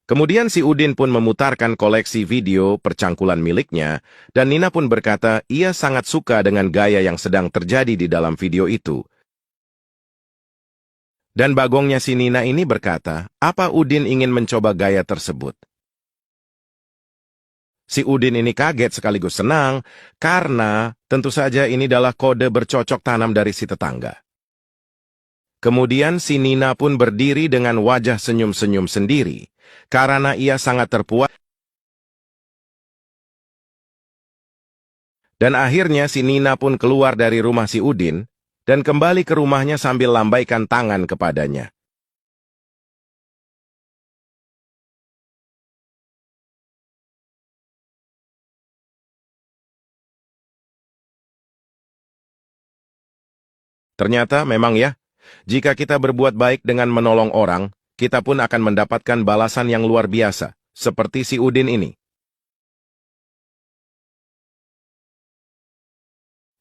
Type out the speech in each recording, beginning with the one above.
Kemudian si Udin pun memutarkan koleksi video percangkulan miliknya, dan Nina pun berkata ia sangat suka dengan gaya yang sedang terjadi di dalam video itu. Dan bagongnya si Nina ini berkata, apa Udin ingin mencoba gaya tersebut? Si Udin ini kaget sekaligus senang, karena tentu saja ini adalah kode bercocok tanam dari si tetangga. Kemudian si Nina pun berdiri dengan wajah senyum-senyum sendiri, karena ia sangat terpuas. Dan akhirnya si Nina pun keluar dari rumah si Udin, dan kembali ke rumahnya sambil lambaikan tangan kepadanya. Ternyata memang ya, jika kita berbuat baik dengan menolong orang, kita pun akan mendapatkan balasan yang luar biasa, seperti si Udin ini.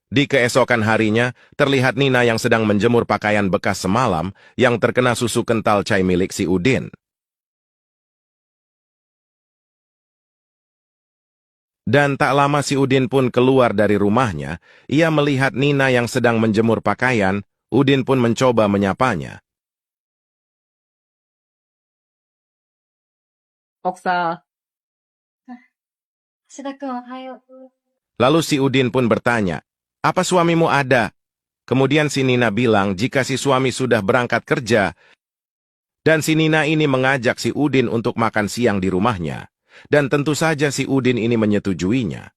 Di keesokan harinya, terlihat Nina yang sedang menjemur pakaian bekas semalam yang terkena susu kental cai milik si Udin. Dan tak lama si Udin pun keluar dari rumahnya, ia melihat Nina yang sedang menjemur pakaian. Udin pun mencoba menyapanya. 奥さ 橋田くんおはよう。 Lalu si Udin pun bertanya, apa suamimu ada? Kemudian si Nina bilang jika si suami sudah berangkat kerja, dan si Nina ini mengajak si Udin untuk makan siang di rumahnya. Dan tentu saja si Udin ini menyetujuinya.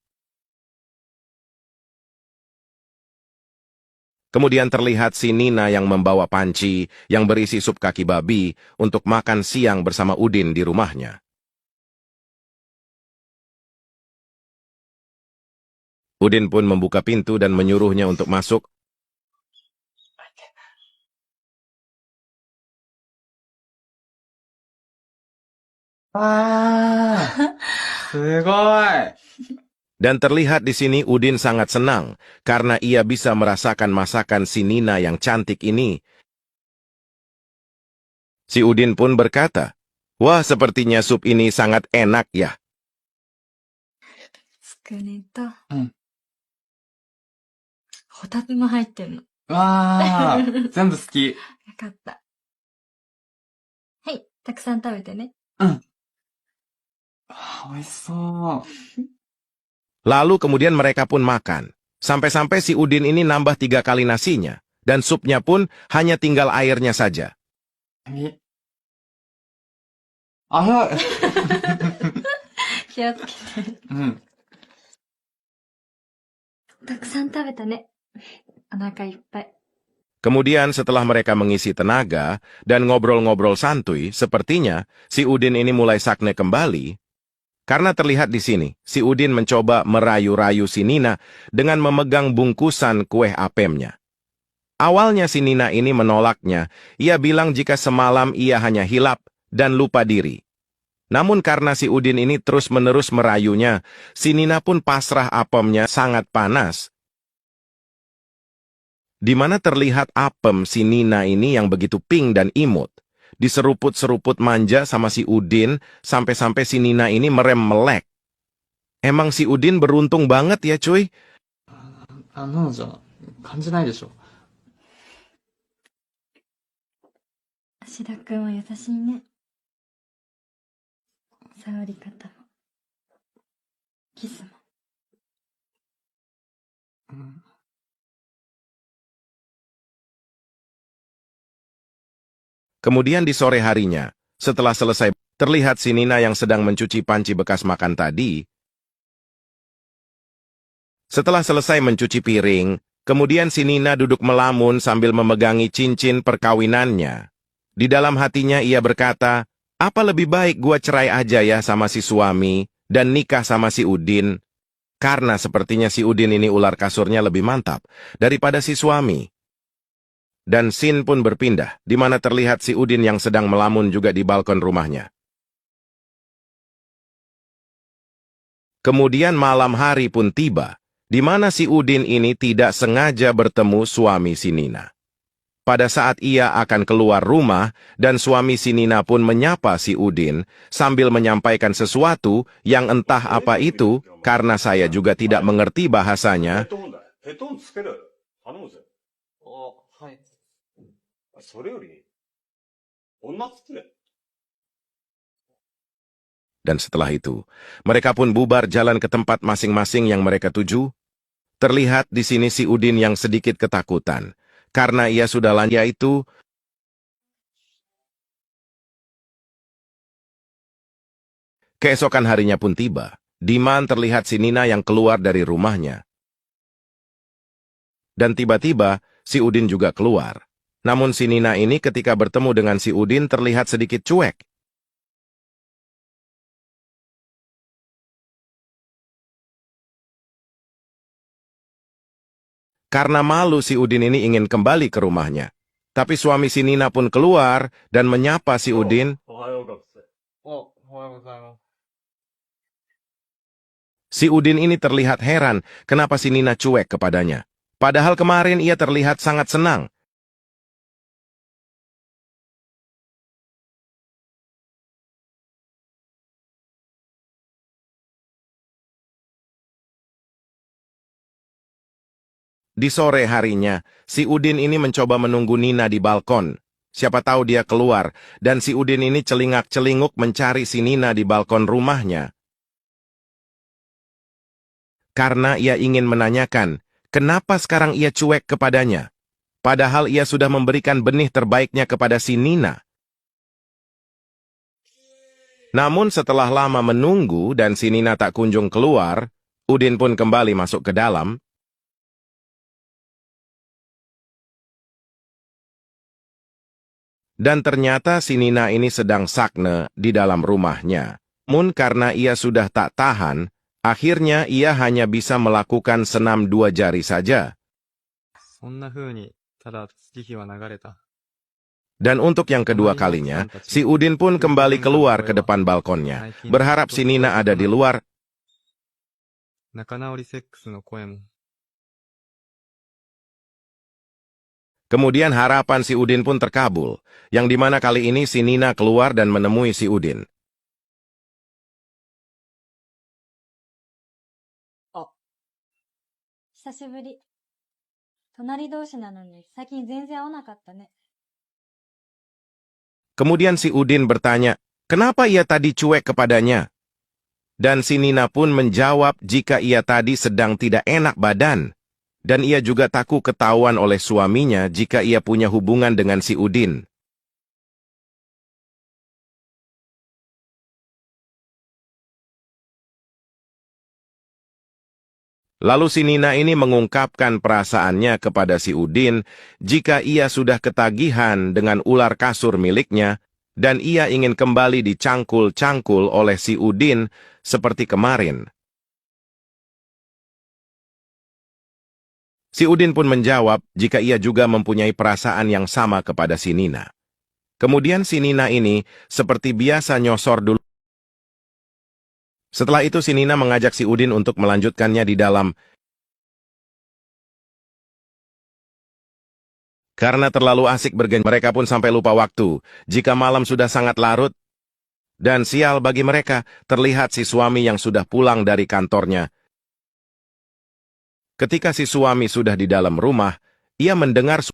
Kemudian terlihat si Nina yang membawa panci yang berisi sup kaki babi untuk makan siang bersama Udin di rumahnya. Udin pun membuka pintu dan menyuruhnya untuk masuk. Dan terlihat di sini Udin sangat senang karena ia bisa merasakan masakan si Nina yang cantik ini. Si Udin pun berkata, wah sepertinya sup ini sangat enak ya. つくねと、うんホタテも入ってんの。よわー、全部好き。かった。はい、たくさん食べてね。美味しそう。 Lalu kemudian mereka pun makan. Sampai-sampai si Udin ini nambah 3 kali nasinya. Dan supnya pun hanya tinggal airnya saja. あ、早い。気をつけて。うん。たくさん食べたね。お腹いっぱい。 Kemudian setelah mereka mengisi tenaga dan ngobrol-ngobrol santuy, sepertinya si Udin ini mulai sakne kembali. Karena terlihat di sini, si Udin mencoba merayu-rayu si Nina dengan memegang bungkusan kue apemnya. Awalnya si Nina ini menolaknya, ia bilang jika semalam ia hanya hilap dan lupa diri. Namun karena si Udin ini terus-menerus merayunya, si Nina pun pasrah apemnya sangat panas. Di mana terlihat apem si Nina ini yang begitu pink dan imut. Diseruput-seruput manja sama si Udin, sampai-sampai si Nina ini merem melek. Emang si Udin beruntung banget ya cuy. あんなのじゃ感じないでしょ。橋田くんは優しいね。触り方も。キスも。 Kemudian di sore harinya, setelah selesai, terlihat si Nina yang sedang mencuci panci bekas makan tadi. Setelah selesai mencuci piring, kemudian si Nina duduk melamun sambil memegangi cincin perkawinannya. Di dalam hatinya ia berkata, apa lebih baik gua cerai aja ya sama si suami dan nikah sama si Udin? Karena sepertinya si Udin ini ular kasurnya lebih mantap daripada si suami. Dan scene pun berpindah, di mana terlihat si Udin yang sedang melamun juga di balkon rumahnya. Kemudian malam hari pun tiba, di mana si Udin ini tidak sengaja bertemu suami si Nina. Pada saat ia akan keluar rumah, dan suami si Nina pun menyapa si Udin, sambil menyampaikan sesuatu yang entah apa itu, karena saya juga tidak mengerti bahasanya, ヘッドホンつける。頼むぜ。あ、はい。それより、女っつって。 dan setelah itu, mereka pun bubar jalan ke tempat masing-masing yang mereka tuju. Terlihat di sini si Udin yang sedikit ketakutan, karena ia sudah lanjut itu. Keesokan harinya pun tiba, di mana terlihat si Nina yang keluar dari rumahnya. Dan tiba-tiba, si Udin juga keluar. Namun si Nina ini ketika bertemu dengan si Udin terlihat sedikit cuek. Karena malu si Udin ini ingin kembali ke rumahnya. Tapi suami si Nina pun keluar dan menyapa si Udin. おはようございます。おはようございます。 Si Udin ini terlihat heran kenapa si Nina cuek kepadanya. Padahal kemarin ia terlihat sangat senang. Di sore harinya, si Udin ini mencoba menunggu Nina di balkon. Siapa tahu dia keluar, dan si Udin ini celingak-celinguk mencari si Nina di balkon rumahnya. Karena ia ingin menanyakan, kenapa sekarang ia cuek kepadanya? Padahal ia sudah memberikan benih terbaiknya kepada si Nina. Namun setelah lama menunggu dan si Nina tak kunjung keluar, Udin pun kembali masuk ke dalam. Dan ternyata si Nina ini sedang sakne di dalam rumahnya. Namun karena ia sudah tak tahan, akhirnya ia hanya bisa melakukan senam 2 jari saja. そんな風に、ただ月日は流れた。 Dan untuk yang kedua kalinya, si Udin pun kembali keluar ke depan balkonnya, berharap si Nina ada di luar. 仲直りセックスの声も。 Kemudian harapan si Udin pun terkabul, yang dimana kali ini si Nina keluar dan menemui si Udin. 久しぶり。隣同士なのに最近全然会わなかったね。 Kemudian si Udin bertanya, kenapa ia tadi cuek kepadanya? Dan si Nina pun menjawab jika ia tadi sedang tidak enak badan. Dan ia juga takut ketahuan oleh suaminya jika ia punya hubungan dengan si Udin. Lalu si Nina ini mengungkapkan perasaannya kepada si Udin jika ia sudah ketagihan dengan ular kasur miliknya dan ia ingin kembali dicangkul-cangkul oleh si Udin seperti kemarin. Si Udin pun menjawab jika ia juga mempunyai perasaan yang sama kepada si Nina. Kemudian si Nina ini seperti biasa nyosor dulu. Setelah itu si Nina mengajak si Udin untuk melanjutkannya di dalam. Karena terlalu asik bergenj, mereka pun sampai lupa waktu. Jika malam sudah sangat larut, dan sial bagi mereka, terlihat si suami yang sudah pulang dari kantornya. Ketika si suami sudah di dalam rumah, ia mendengar